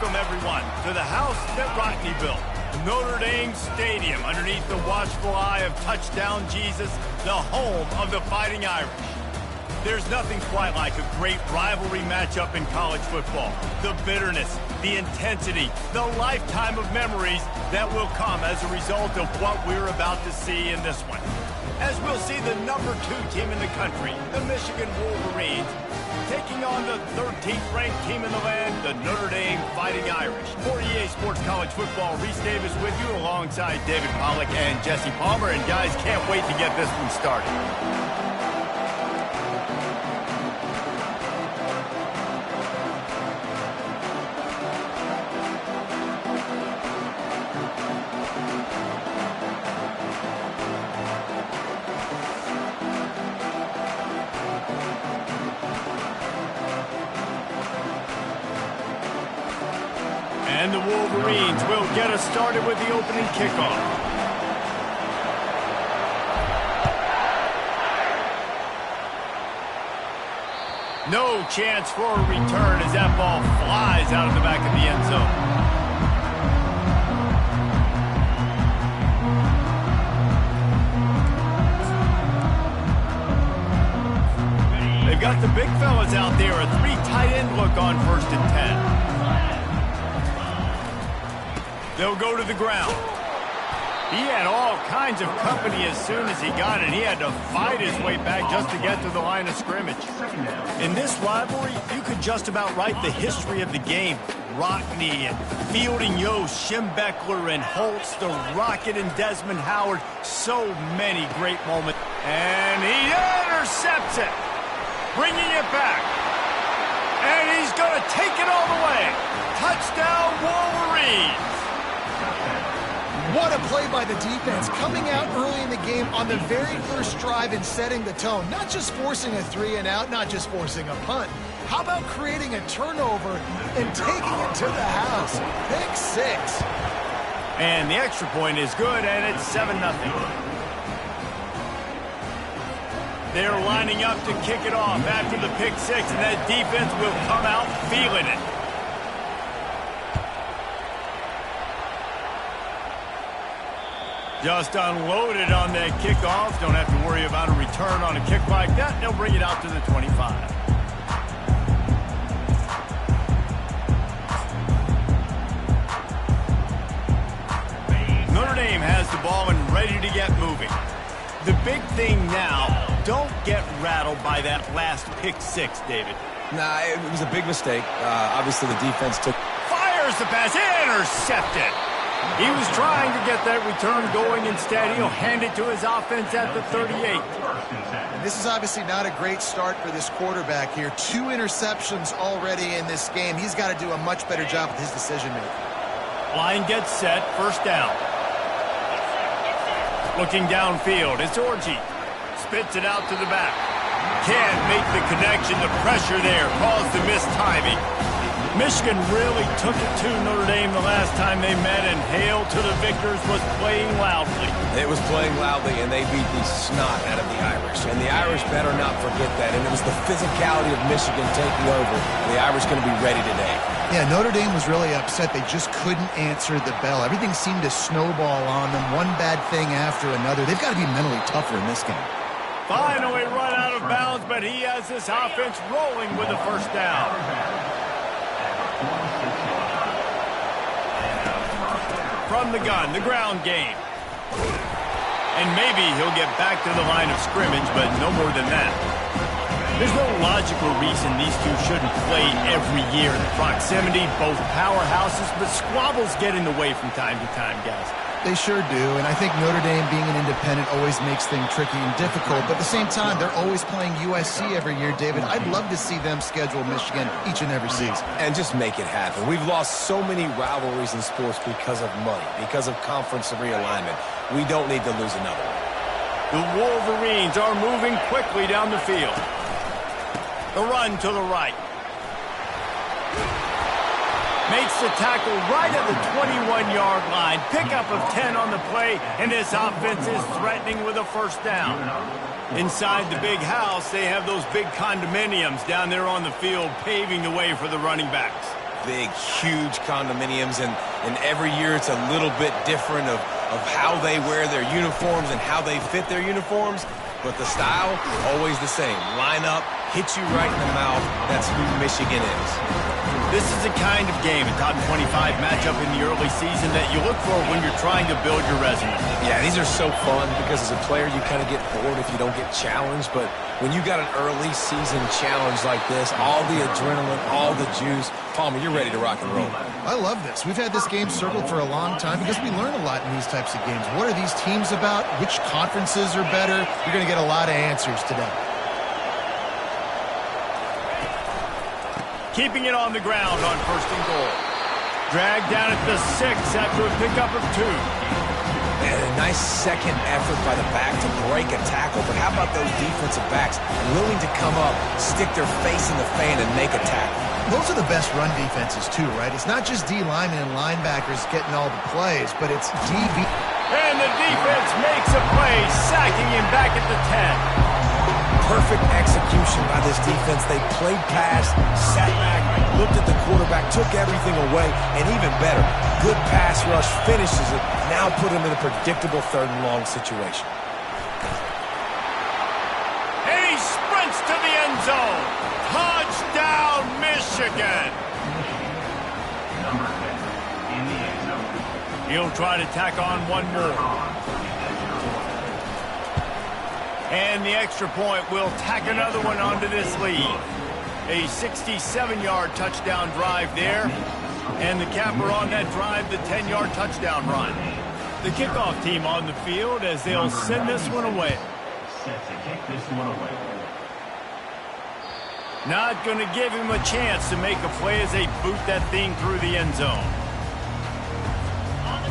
Welcome, everyone, to the house that Rodney built. Notre Dame Stadium, underneath the watchful eye of Touchdown Jesus, the home of the Fighting Irish. There's nothing quite like a great rivalry matchup in college football. The bitterness, the intensity, the lifetime of memories that will come as a result of what we're about to see in this one. As we'll see the number 2 team in the country, the Michigan Wolverines, taking on the 13th ranked team in the land, the Notre Dame Fighting Irish. For EA Sports College Football, Reese Davis with you alongside David Pollack and Jesse Palmer. And guys, can't wait to get this one started. And the Wolverines will get us started with the opening kickoff. No chance for a return as that ball flies out of the back of the end zone. They've got the big fellas out there, a 3 tight end look on 1st and 10. They'll go to the ground. He had all kinds of company as soon as he got it. He had to fight his way back just to get to the line of scrimmage. In this rivalry, you could just about write the history of the game. Rockne and Fielding Yost, Schembechler and Holtz, the Rocket and Desmond Howard. So many great moments. And he intercepts it, bringing it back. And he's going to take it all the way. Touchdown, Wolverines. What a play by the defense, coming out early in the game on the very first drive and setting the tone. Not just forcing a 3-and-out, not just forcing a punt. How about creating a turnover and taking it to the house? Pick 6. And the extra point is good, and it's 7-0. They're lining up to kick it off after the pick 6, and that defense will come out feeling it. Just unloaded on that kickoff. Don't have to worry about a return on a kick like that. They'll bring it out to the 25. Notre Dame has the ball and ready to get moving. The big thing now, don't get rattled by that last pick 6, David. Nah, it was a big mistake. Obviously, the defense took... Fires the pass, intercepted. He was trying to get that return going. Instead, he'll hand it to his offense at the 38. And this is obviously not a great start for this quarterback here. 2 interceptions already in this game. He's got to do a much better job with his decision-making. Line gets set, 1st down. Looking downfield, it's Orji. Spits it out to the back. Can't make the connection. The pressure there caused the missed timing. Michigan really took it to Notre Dame the last time they met, and Hail to the Victors was playing loudly. It was playing loudly, and they beat the snot out of the Irish. And the Irish better not forget that. And it was the physicality of Michigan taking over. The Irish going to be ready today. Yeah, Notre Dame was really upset. They just couldn't answer the bell. Everything seemed to snowball on them, one bad thing after another. They've got to be mentally tougher in this game. Finally run out of bounds, but he has this offense rolling with a 1st down. From the gun, the ground game. And maybe he'll get back to the line of scrimmage, but no more than that. There's no logical reason these two shouldn't play every year in proximity, both powerhouses, but squabbles get in the way from time to time, guys. They sure do, and I think Notre Dame being an independent always makes things tricky and difficult, but at the same time, they're always playing USC every year, David. I'd love to see them schedule Michigan each and every season. And just make it happen. We've lost so many rivalries in sports because of money, because of conference realignment. We don't need to lose another one. The Wolverines are moving quickly down the field. The run to the right. Makes the tackle right at the 21-yard line. Pickup of 10 on the play, and this offense is threatening with a 1st down. Inside the big house, they have those big condominiums down there on the field, paving the way for the running backs. big, huge condominiums, and every year it's a little bit different of how they wear their uniforms and how they fit their uniforms. But the style, always the same. Line up, hit you right in the mouth. That's who Michigan is. This is the kind of game, a top 25 matchup in the early season, that you look for when you're trying to build your resume. Yeah, these are so fun because as a player, you kind of get bored if you don't get challenged. But when you got an early season challenge like this, all the adrenaline, all the juice, Palmer, you're ready to rock and roll. I love this. We've had this game circled for a long time because we learn a lot in these types of games. What are these teams about? Which conferences are better? You're going to get a lot of answers today. Keeping it on the ground on 1st and goal. Dragged down at the 6 after a pickup of 2. And a nice second effort by the back to break a tackle. But how about those defensive backs willing to come up, stick their face in the fan, and make a tackle? Those are the best run defenses, too, right? It's not just D linemen and linebackers getting all the plays, but it's DB. And the defense makes a play, sacking him back at the 10. Perfect execution by this defense. They played past, sat back, looked at the quarterback, took everything away, and even better, good pass rush, finishes it, now put him in a predictable 3rd and long situation. And he sprints to the end zone. Touchdown, Michigan. He'll try to tack on one more. And the extra point will tack another one onto this lead. A 67-yard touchdown drive there. And the capper on that drive, the 10-yard touchdown run. The kickoff team on the field as they'll send this one away. Set to kick this one away. Not going to give him a chance to make a play as they boot that thing through the end zone.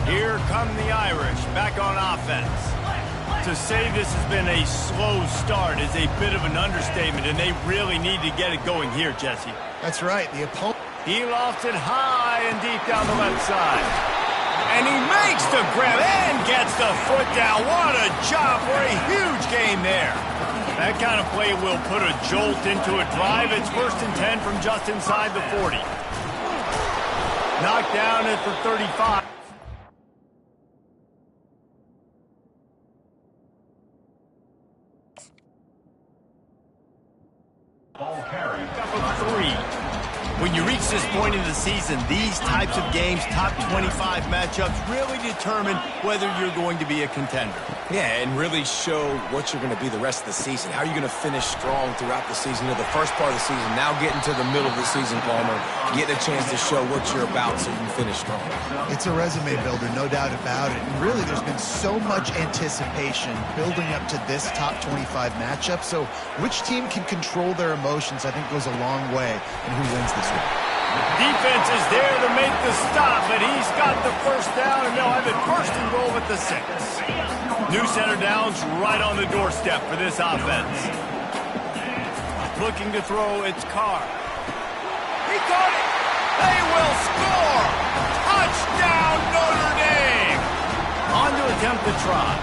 Here come the Irish back on offense. To say this has been a slow start is a bit of an understatement, and they really need to get it going here, Jesse. That's right. The opponent. He lofts it high and deep down the left side. And he makes the grab and gets the foot down. What a job for a huge gain there. That kind of play will put a jolt into a drive. It's 1st and 10 from just inside the 40. Knocked down at the 35. Ball carried. Up 3. When you reach this point in the season, these types of games, top 25 matchups, really determine whether you're going to be a contender. Yeah, and really show what you're going to be the rest of the season. How are you going to finish strong throughout the season? You know, the first part of the season, now getting to the middle of the season, Palmer, getting a chance to show what you're about so you can finish strong. It's a resume builder, no doubt about it. And really, there's been so much anticipation building up to this top 25 matchup. So which team can control their emotions, I think, goes a long way in who wins this one. Defense is there to make the stop, but he's got the first down, and they'll have it 1st and goal at the 6. New center downs right on the doorstep for this offense. Looking to throw, it's Carr. He caught it. They will score. Touchdown, Notre Dame. On to attempt the try.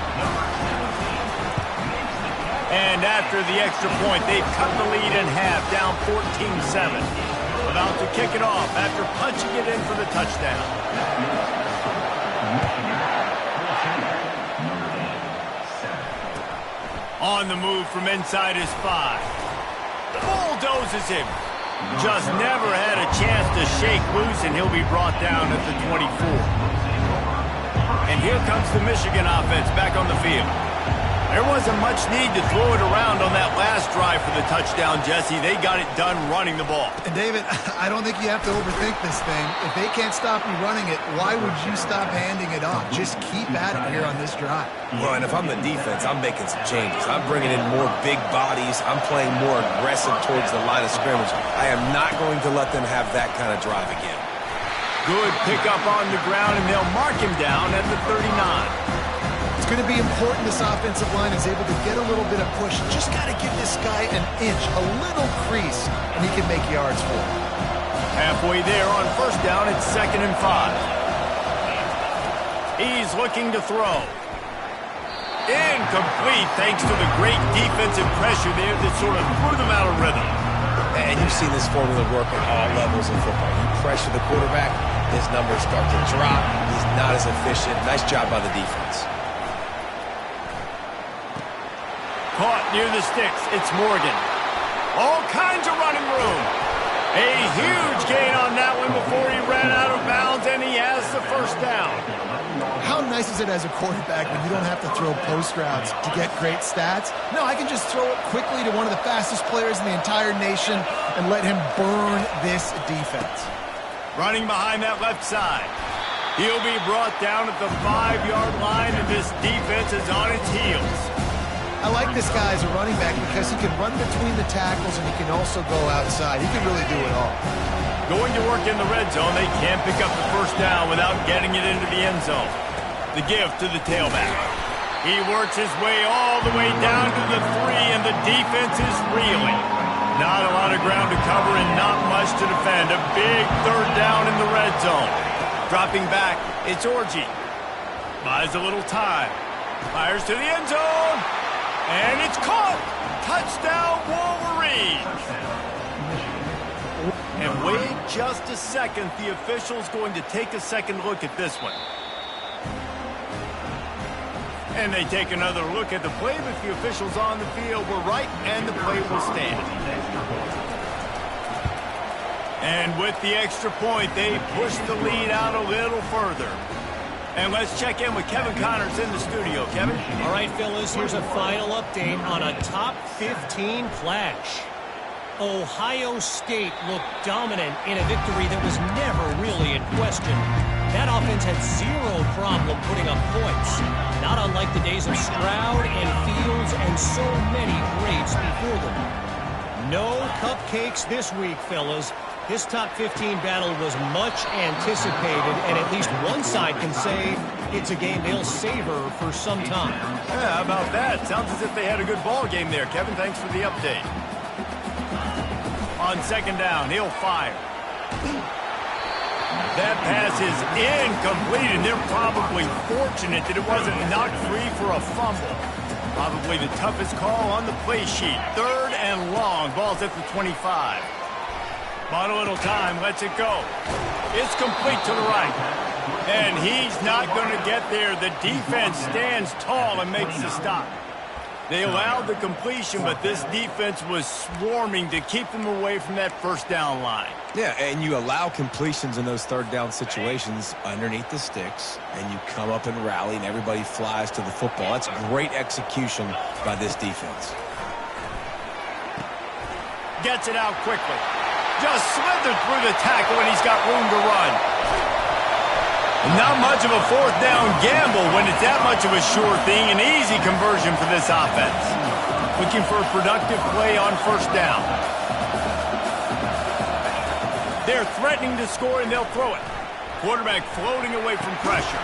And after the extra point, they've cut the lead in half, down 14-7. About to kick it off after punching it in for the touchdown. On the move from inside his 5. Bulldozes him. Just never had a chance to shake loose, and he'll be brought down at the 24. And here comes the Michigan offense back on the field. There wasn't much need to throw it around on that last drive for the touchdown, Jesse. They got it done running the ball. And David, I don't think you have to overthink this thing. If they can't stop you running it, why would you stop handing it off? Just keep at it here on this drive. Well, and if I'm the defense, I'm making some changes. I'm bringing in more big bodies. I'm playing more aggressive towards the line of scrimmage. I am not going to let them have that kind of drive again. Good pickup on the ground, and they'll mark him down at the 39. It's going to be important this offensive line is able to get a little bit of push. Just got to give this guy an inch, a little crease, and he can make yards for it. Halfway there on 1st down, it's 2nd and 5. He's looking to throw. Incomplete thanks to the great defensive pressure there that sort of threw them out of rhythm. And you've seen this formula work at all levels of football. You pressure the quarterback, his numbers start to drop. He's not as efficient. Nice job by the defense. Caught near the sticks. It's Morgan. All kinds of running room. A huge gain on that one before he ran out of bounds, and he has the first down. How nice is it as a quarterback when you don't have to throw post routes to get great stats? No, I can just throw it quickly to one of the fastest players in the entire nation and let him burn this defense. Running behind that left side. He'll be brought down at the 5-yard line, and this defense is on its heels. I like this guy as a running back because he can run between the tackles and he can also go outside. He can really do it all. Going to work in the red zone, they can't pick up the first down without getting it into the end zone. The give to the tailback. He works his way all the way down to the 3, and the defense is reeling. Not a lot of ground to cover and not much to defend. A big third down in the red zone. Dropping back, it's Orji. Buys a little time. Fires to the end zone. And it's caught! Touchdown, Wolverines! And wait just a second. The official's going to take a second look at this one. And they take another look at the play, but the officials on the field were right, and the play will stand. And with the extra point, they push the lead out a little further. And let's check in with Kevin Connors in the studio. Kevin? All right, fellas, here's a final update on a top 15 clash. Ohio State looked dominant in a victory that was never really in question. That offense had zero problem putting up points, not unlike the days of Stroud and Fields and so many greats before them. No cupcakes this week, fellas. This top 15 battle was much anticipated, and at least one side can say it's a game they'll savor for some time. Yeah, how about that? Sounds as if they had a good ball game there. Kevin, thanks for the update. On second down, he'll fire. That pass is incomplete, and they're probably fortunate that it wasn't knocked free for a fumble. Probably the toughest call on the play sheet. Third and long. Ball's at the 25. Bought a little time, lets it go. It's complete to the right. And he's not going to get there. The defense stands tall and makes the stop. They allowed the completion, but this defense was swarming to keep them away from that first down line. Yeah, and you allow completions in those third down situations underneath the sticks, and you come up and rally, and everybody flies to the football. That's great execution by this defense. Gets it out quickly. Just slithered through the tackle, and he's got room to run. Not much of a fourth down gamble when it's that much of a sure thing. An easy conversion for this offense. Looking for a productive play on first down. They're threatening to score, and they'll throw it. Quarterback floating away from pressure.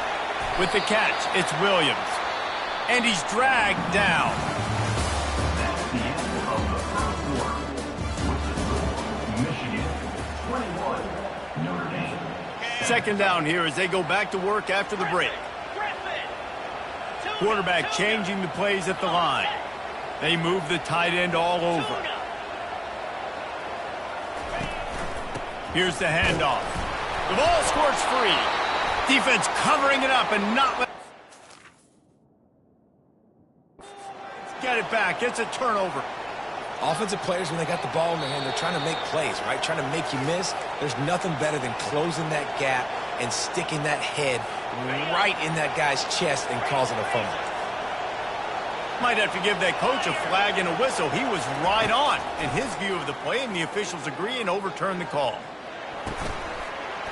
With the catch, it's Williams. And he's dragged down. Second down here as they go back to work after the break. Quarterback changing the plays at the line. They move the tight end all over. Here's the handoff. The ball squirts free. Defense covering it up and not let... Get it back. It's a turnover. Offensive players, when they got the ball in their hand, they're trying to make plays, right? Trying to make you miss. There's nothing better than closing that gap and sticking that head right in that guy's chest and causing a fumble. Might have to give that coach a flag and a whistle. He was right on in his view of the play, and the officials agree and overturn the call.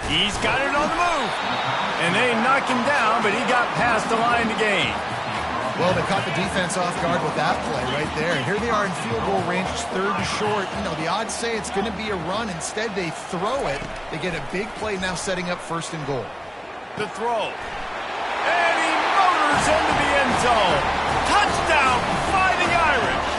He's got it on the move. And they knocked him down, but he got past the line to gain. Well, they caught the defense off guard with that play right there. And here they are in field goal range, third and short. You know, the odds say it's going to be a run. Instead, they throw it. They get a big play now setting up first and goal. The throw. And he motors into the end zone. Touchdown, Fighting Irish.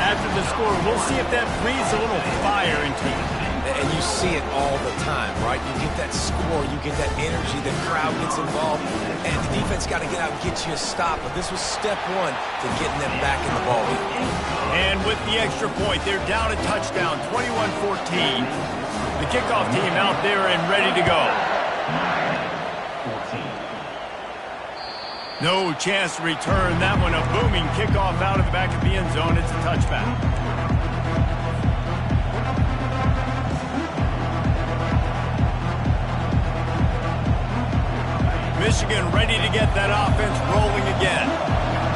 After the score, we'll see if that breathes a little fire into it. And you see it all the time, right? You get that score, you get that energy, the crowd gets involved, and the defense got to get out and get you a stop. But this was step one to getting them back in the ball game. And with the extra point, they're down a touchdown, 21-14. The kickoff team out there and ready to go. No chance to return that one. A booming kickoff out of the back of the end zone. It's a touchback. Michigan ready to get that offense rolling again.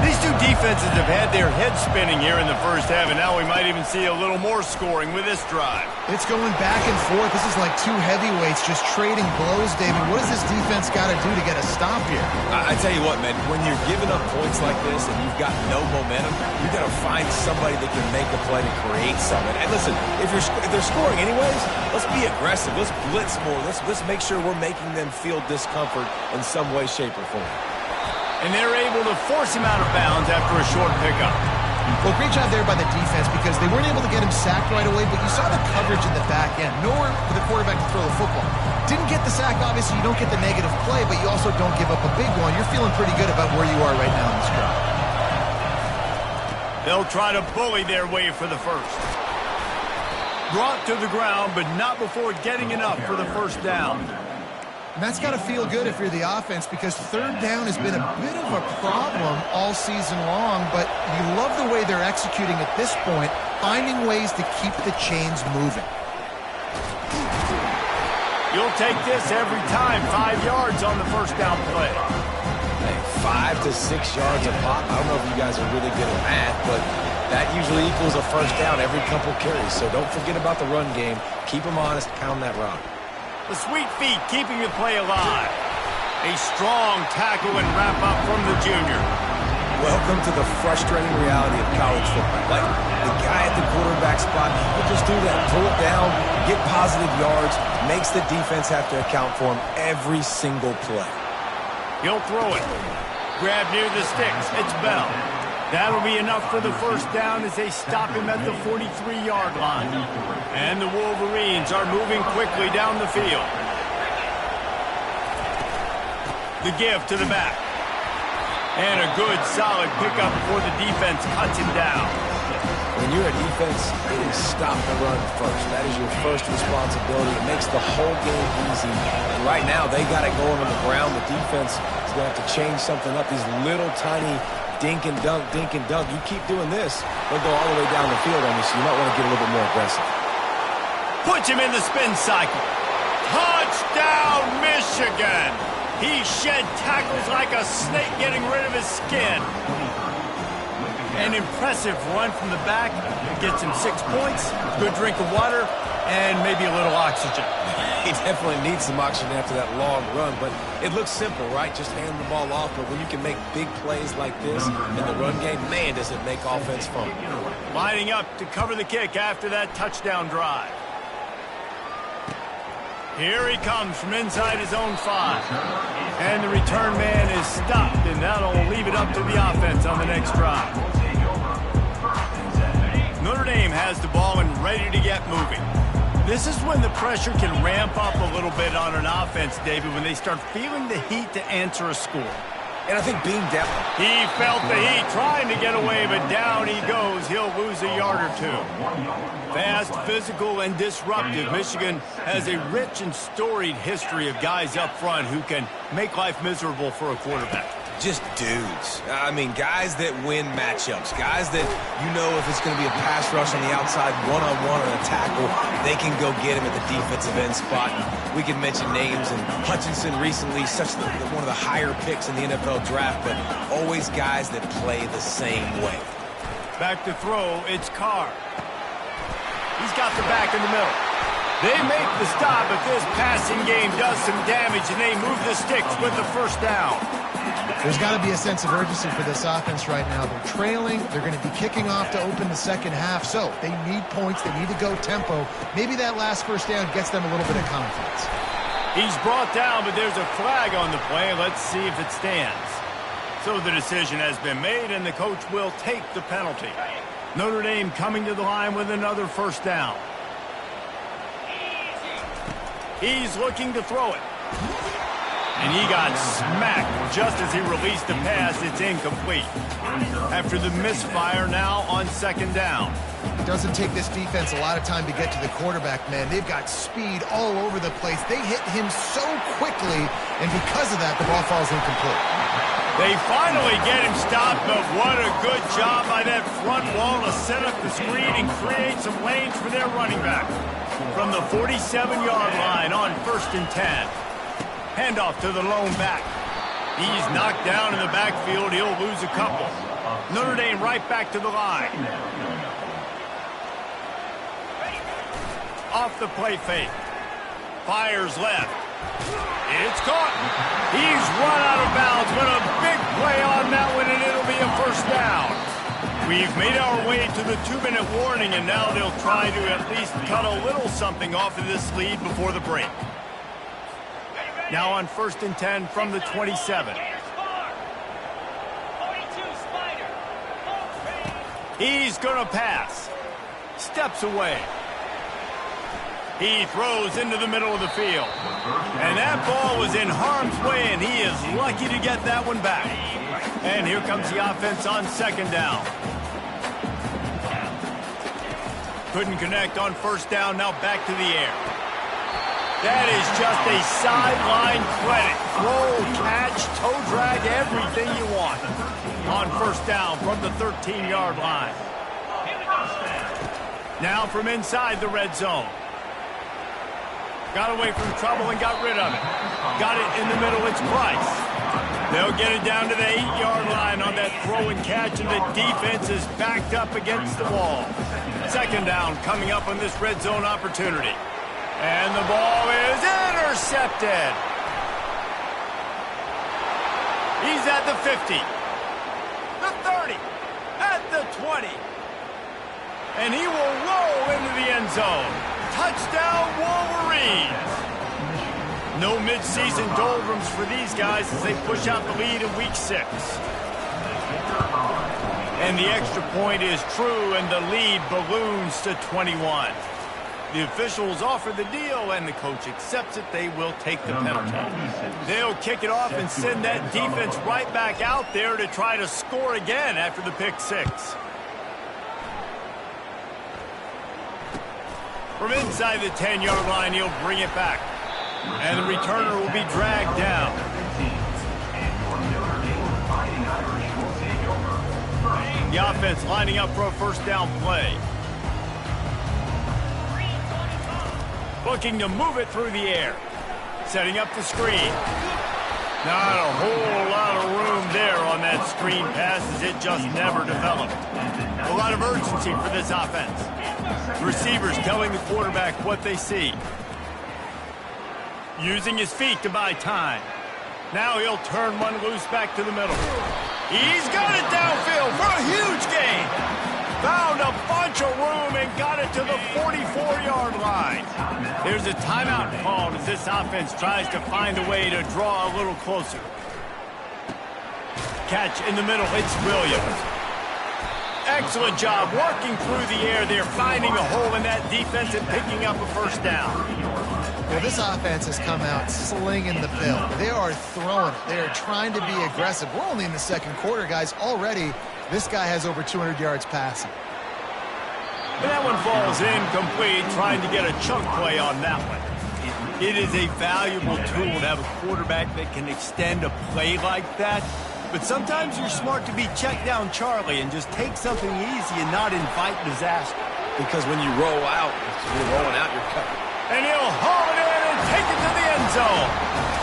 These two defenses have had their heads spinning here in the first half, and now we might even see a little more scoring with this drive. It's going back and forth. This is like two heavyweights just trading blows, David. What does this defense got to do to get a stop here? I tell you what, man, when you're giving up points like this and you've got no momentum, you got to find somebody that can make a play to create something. And listen, if they're scoring anyways, let's be aggressive. Let's blitz more. Let's make sure we're making them feel discomfort in some way, shape, or form. And they're able to force him out of bounds after a short pickup. Well, great job there by the defense because they weren't able to get him sacked right away, but you saw the coverage in the back end. Nowhere for the quarterback to throw the football. Didn't get the sack, obviously. You don't get the negative play, but you also don't give up a big one. You're feeling pretty good about where you are right now in this drive. They'll try to bully their way for the first. Brought to the ground, but not before getting enough for the first down. And that's got to feel good if you're the offense because third down has been a bit of a problem all season long, but you love the way they're executing at this point, finding ways to keep the chains moving. You'll take this every time. 5 yards on the first down play. Hey, 5 to 6 yards a pop. I don't know if you guys are really good at math, but that usually equals a first down every couple carries. So don't forget about the run game. Keep them honest. Pound that rock. The sweet feet keeping the play alive. A strong tackle and wrap-up from the junior. Welcome to the frustrating reality of college football. Like, the guy at the quarterback spot, he can just do that. Pull it down, get positive yards, makes the defense have to account for him every single play. He'll throw it. Grab near the sticks. It's Bell. That'll be enough for the first down as they stop him at the 43-yard line. And the Wolverines are moving quickly down the field. The give to the back. And a good, solid pickup before the defense cuts him down. When you're a defense, it is stop the run first. That is your first responsibility. It makes the whole game easy. And right now, they got it going on the ground. The defense is going to have to change something up. These little tiny dink and dunk, dink and dunk. You keep doing this, they'll go all the way down the field on you, so you might want to get a little bit more aggressive. Puts him in the spin cycle. Touchdown, Michigan! He shed tackles like a snake getting rid of his skin. An impressive run from the back. Gets him 6 points, good drink of water, and maybe a little oxygen. He definitely needs some oxygen after that long run, but it looks simple, right? Just hand the ball off, but when you can make big plays like this in the run game, man, does it make offense fun. Lining up to cover the kick after that touchdown drive. Here he comes from inside his own 5. And the return man is stopped, and that'll leave it up to the offense on the next drive. Notre Dame has the ball and ready to get moving. This is when the pressure can ramp up a little bit on an offense, David, when they start feeling the heat to answer a score. And I think being down... He felt the heat trying to get away, but down he goes. He'll lose a yard or two. Fast, physical, and disruptive. Michigan has a rich and storied history of guys up front who can make life miserable for a quarterback. Just dudes. I mean, guys that win matchups. Guys that, you know, if it's going to be a pass rush on the outside, one-on-one on a tackle, they can go get him at the defensive end spot. We can mention names, and Hutchinson recently, one of the higher picks in the NFL draft, but always guys that play the same way. Back to throw, it's Carr. He's got the back in the middle. They make the stop, but this passing game does some damage, and they move the sticks with the first down. There's got to be a sense of urgency for this offense right now. They're trailing. They're going to be kicking off to open the second half. So they need points. They need to go tempo. Maybe that last first down gets them a little bit of confidence. He's brought down, but there's a flag on the play. Let's see if it stands. So the decision has been made, and the coach will take the penalty. Notre Dame coming to the line with another first down. He's looking to throw it. And he got smacked just as he released the pass. It's incomplete. After the misfire, now on second down. It doesn't take this defense a lot of time to get to the quarterback, man. They've got speed all over the place. They hit him so quickly, and because of that, the ball falls incomplete. They finally get him stopped, but what a good job by that front wall to set up the screen and create some lanes for their running back. From the 47-yard line on 1st and 10. Handoff to the lone back. He's knocked down in the backfield. He'll lose a couple. Notre Dame right back to the line. Off the play fake. Fires left. It's caught. He's run out of bounds, but a big play on that one, and it'll be a first down. We've made our way to the 2-minute warning, and now they'll try to at least cut a little something off of this lead before the break. Now on 1st and 10 from the 27. He's going to pass. Steps away. He throws into the middle of the field. And that ball was in harm's way, and he is lucky to get that one back. And here comes the offense on second down. Couldn't connect on first down, now back to the air. That is just a sideline credit. Throw, catch, toe drag, everything you want. On first down from the 13-yard line. Now from inside the red zone. Got away from trouble and got rid of it. Got it in the middle, it's Price. They'll get it down to the 8-yard line on that throw and catch, and the defense is backed up against the wall. Second down coming up on this red zone opportunity. And the ball is intercepted. He's at the 50, the 30, at the 20. And he will roll into the end zone. Touchdown, Wolverines. No midseason doldrums for these guys as they push out the lead in week 6. And the extra point is true, and the lead balloons to 21. The officials offer the deal, and the coach accepts it. They will take the penalty. They'll kick it off and send that defense right back out there to try to score again after the pick 6. From inside the 10-yard line, he'll bring it back. And the returner will be dragged down. The offense lining up for a first down play. Looking to move it through the air. Setting up the screen. Not a whole lot of room there on that screen pass as it just never developed. A lot of urgency for this offense. Receivers telling the quarterback what they see. Using his feet to buy time. Now he'll turn one loose back to the middle. He's got it downfield for a huge gain. Found a bunch of room and got it to the 44-yard line. There's a timeout called as this offense tries to find a way to draw a little closer. Catch in the middle, it's Williams. Excellent job working through the air there, finding a hole in that defense and picking up a first down. Well, this offense has come out slinging the pill. They are throwing it. They are trying to be aggressive. We're only in the second quarter, guys. Already, this guy has over 200 yards passing. And that one falls incomplete, trying to get a chunk play on that one. It is a valuable tool to have a quarterback that can extend a play like that. But sometimes you're smart to be check down Charlie and just take something easy and not invite disaster. Because when you roll out, you're rolling out your cover. And he'll haul it in and take it to the end zone.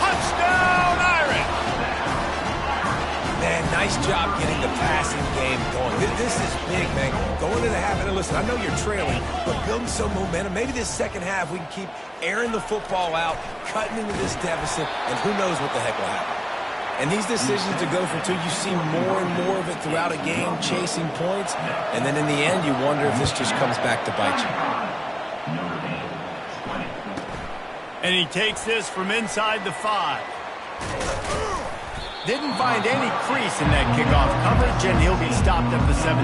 Touchdown, Irish! Man, nice job getting the passing game going. This is big, man. Going into the half, and listen, I know you're trailing, but building some momentum. Maybe this second half we can keep airing the football out, cutting into this deficit, and who knows what the heck will happen. And these decisions to go for two, you see more and more of it throughout a game, chasing points, and then in the end, you wonder if this just comes back to bite you. And he takes this from inside the 5. Didn't find any crease in that kickoff coverage, and he'll be stopped at the 17.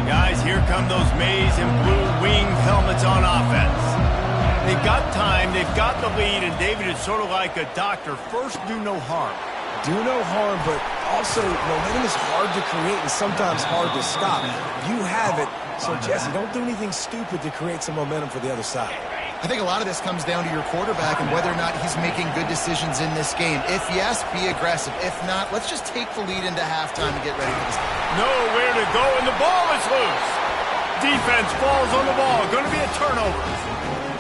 Guys, here come those maize and blue winged helmets on offense. They've got time, they've got the lead, and David is sort of like a doctor. First, do no harm. Do no harm, but also momentum is hard to create and sometimes hard to stop. You have it, so Jesse, don't do anything stupid to create some momentum for the other side. I think a lot of this comes down to your quarterback and whether or not he's making good decisions in this game. If yes, be aggressive. If not, let's just take the lead into halftime and get ready for this. Nowhere to go, and the ball is loose. Defense falls on the ball. Going to be a turnover.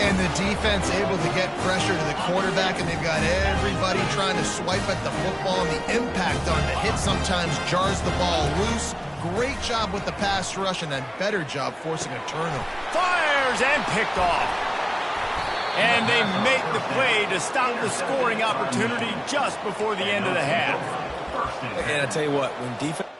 And the defense able to get pressure to the quarterback, and they've got everybody trying to swipe at the football, and the impact on the hit sometimes jars the ball loose. Great job with the pass rush, and a better job forcing a turnover. Fires and picked off. And they make the play to stop the scoring opportunity just before the end of the half. And I tell you what, when defense...